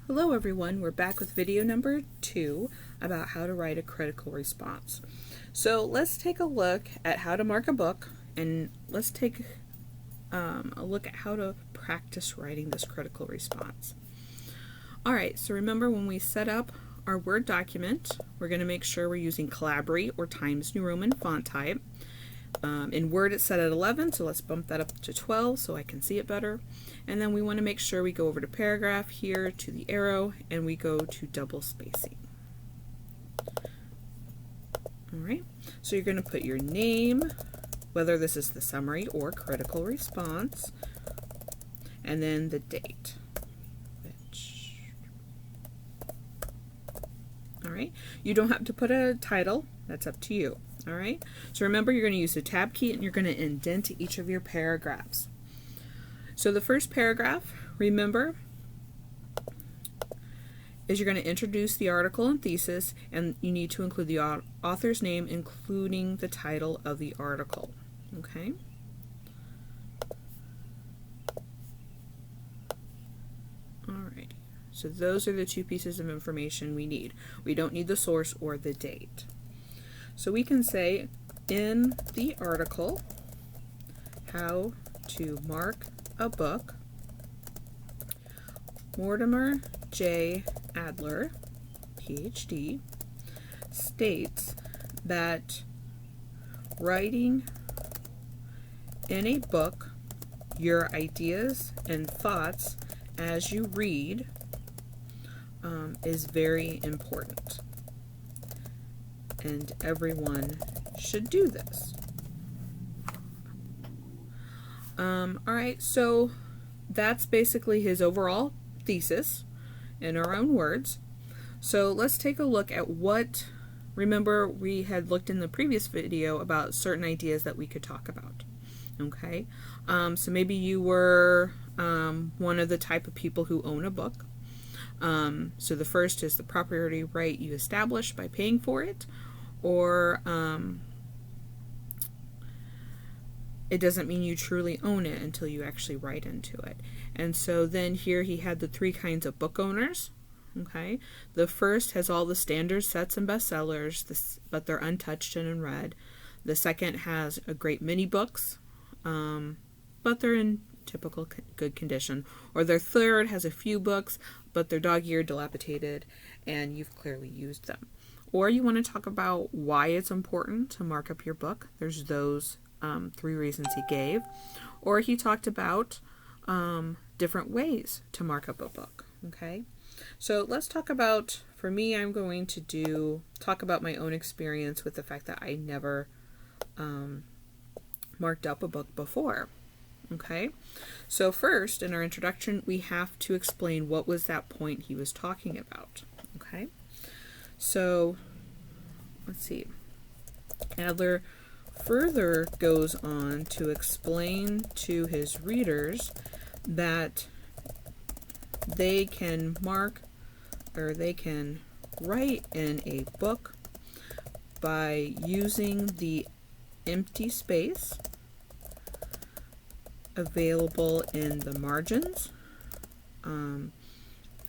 Hello everyone, we're back with video number 2 about how to write a critical response. So let's take a look at how to mark a book, and let's take a look at how to practice writing this critical response. Alright, so remember when we set up our Word document, we're going to make sure we're using Calibri or Times New Roman font type. In Word it's set at 11, so let's bump that up to 12 so I can see it better. And then we want to make sure we go over to paragraph here to the arrow and we go to double spacing. Alright, so you're going to put your name, whether this is the summary or critical response, and then the date. Alright, you don't have to put a title, that's up to you. Alright, so remember you're going to use the tab key and you're going to indent each of your paragraphs. So the first paragraph, remember, is you're going to introduce the article and thesis, and you need to include the author's name, including the title of the article. Okay? Alright, so those are the two pieces of information we need. We don't need the source or the date. So we can say in the article, how to mark a book, Mortimer J. Adler, PhD, states that writing in a book your ideas and thoughts as you read is very important. And everyone should do this. Alright, so that's basically his overall thesis in our own words. So let's take a look at what, remember we had looked in the previous video about certain ideas that we could talk about. Okay, so maybe you were one of the type of people who own a book. So the first is the property right you establish by paying for it, or it doesn't mean you truly own it until you actually write into it. And so then here he had the 3 kinds of book owners. Okay, the first has all the standard sets and bestsellers, but they're untouched and unread. The second has a great many books, but they're in typical good condition. Or their third has a few books, but they're dog-eared, dilapidated, and you've clearly used them. Or you want to talk about why it's important to mark up your book. There's those 3 reasons he gave. Or he talked about different ways to mark up a book. Okay, so let's talk about, for me, I'm going to talk about my own experience with the fact that I never marked up a book before. Okay, so first in our introduction we have to explain what was that point he was talking about. Okay, so let's see, Adler further goes on to explain to his readers that they can mark, or they can write in a book by using the empty space available in the margins,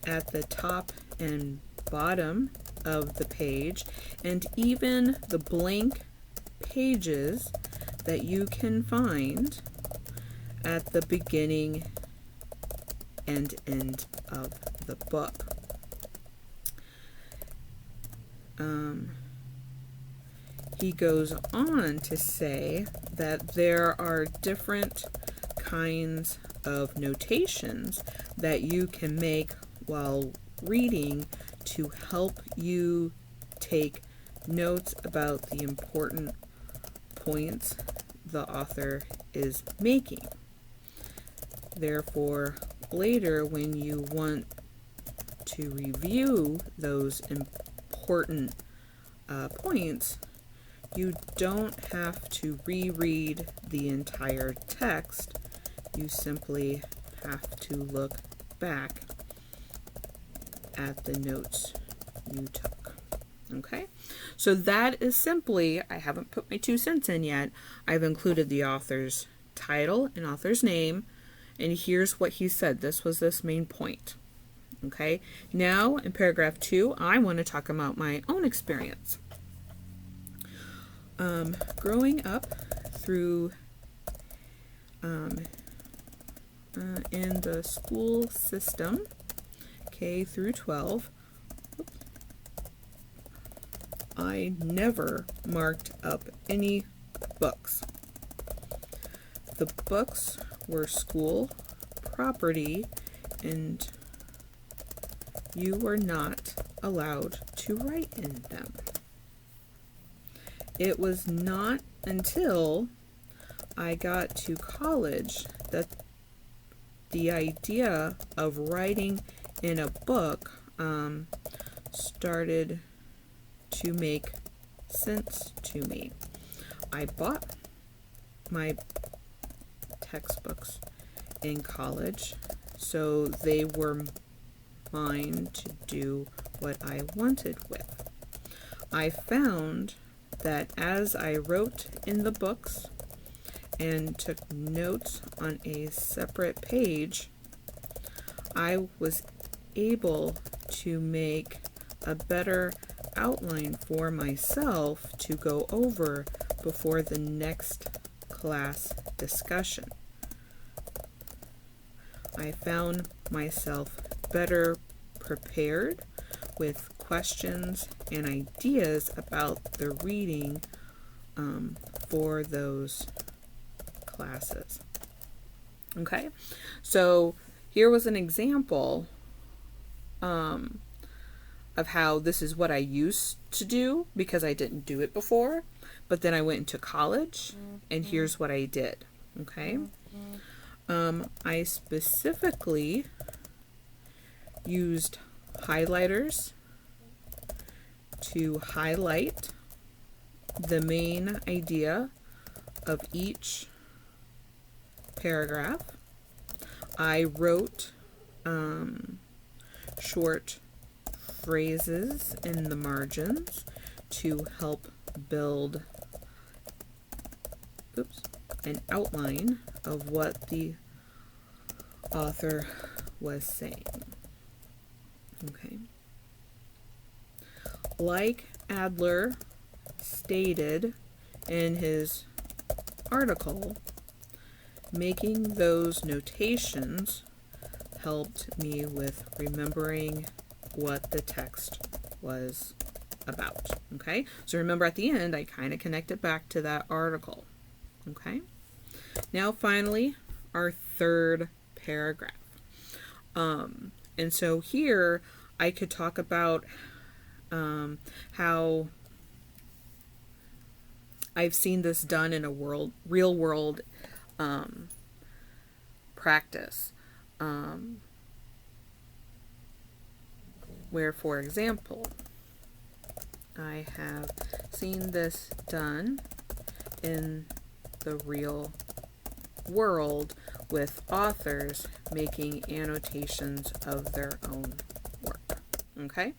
at the top and bottom of the page, and even the blank pages that you can find at the beginning and end of the book. He goes on to say that there are different kinds of notations that you can make while reading to help you take notes about the important points the author is making. Therefore, later when you want to review those important points, you don't have to reread the entire text. You simply have to look back at the notes you took. Okay, so that is simply, I haven't put my 2 cents in yet, I've included the author's title and author's name, and here's what he said. This was this main point. Okay, now in paragraph 2, I want to talk about my own experience. Growing up through in the school system, K through 12, I never marked up any books. The books were school property and you were not allowed to write in them. It was not until I got to college that the idea of writing in a book started to make sense to me. I bought my textbooks in college, so they were mine to do what I wanted with. I found that as I wrote in the books and took notes on a separate page, I was able to make a better outline for myself to go over before the next class discussion. I found myself better prepared with questions and ideas about the reading for those classes. Okay, so here was an example of how this is what I used to do because I didn't do it before, but then I went into college and here's what I did. Okay, I specifically used highlighters to highlight the main idea of each paragraph. I wrote short phrases in the margins to help build an outline of what the author was saying. Okay. Like Adler stated in his article, making those notations helped me with remembering what the text was about. Okay, so remember at the end I kind of connected back to that article. Okay, now finally our third paragraph. And so here I could talk about how I've seen this done in a real world practice, where, for example, I have seen this done in the real world with authors making annotations of their own work. Okay?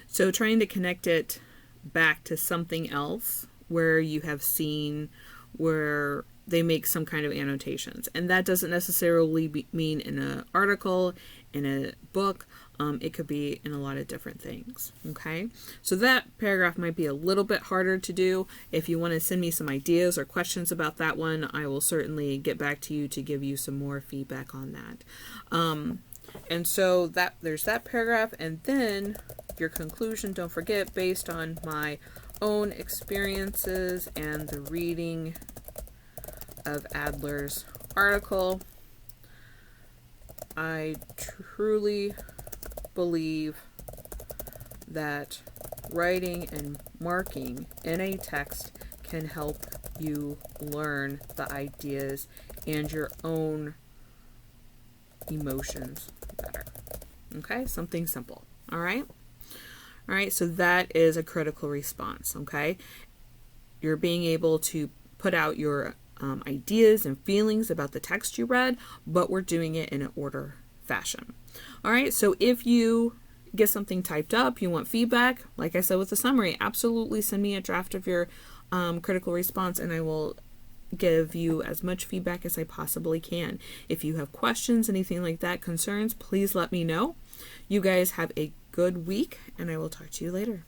So trying to connect it back to something else where you have seen where they make some kind of annotations. And that doesn't necessarily mean in an article, in a book. It could be in a lot of different things. Okay, so that paragraph might be a little bit harder to do. If you want to send me some ideas or questions about that one, I will certainly get back to you to give you some more feedback on that. And so that there's that paragraph, and then your conclusion, don't forget, based on my own experiences and the reading of Adler's article, I truly believe that writing and marking in a text can help you learn the ideas and your own emotions better. Okay, something simple. All right, so that is a critical response. Okay, you're being able to put out your ideas and feelings about the text you read, but we're doing it in an order fashion. All right, so if you get something typed up, you want feedback, like I said with the summary, absolutely send me a draft of your critical response and I will give you as much feedback as I possibly can. If you have questions, anything like that, concerns, please let me know. You guys have a good week, and I will talk to you later.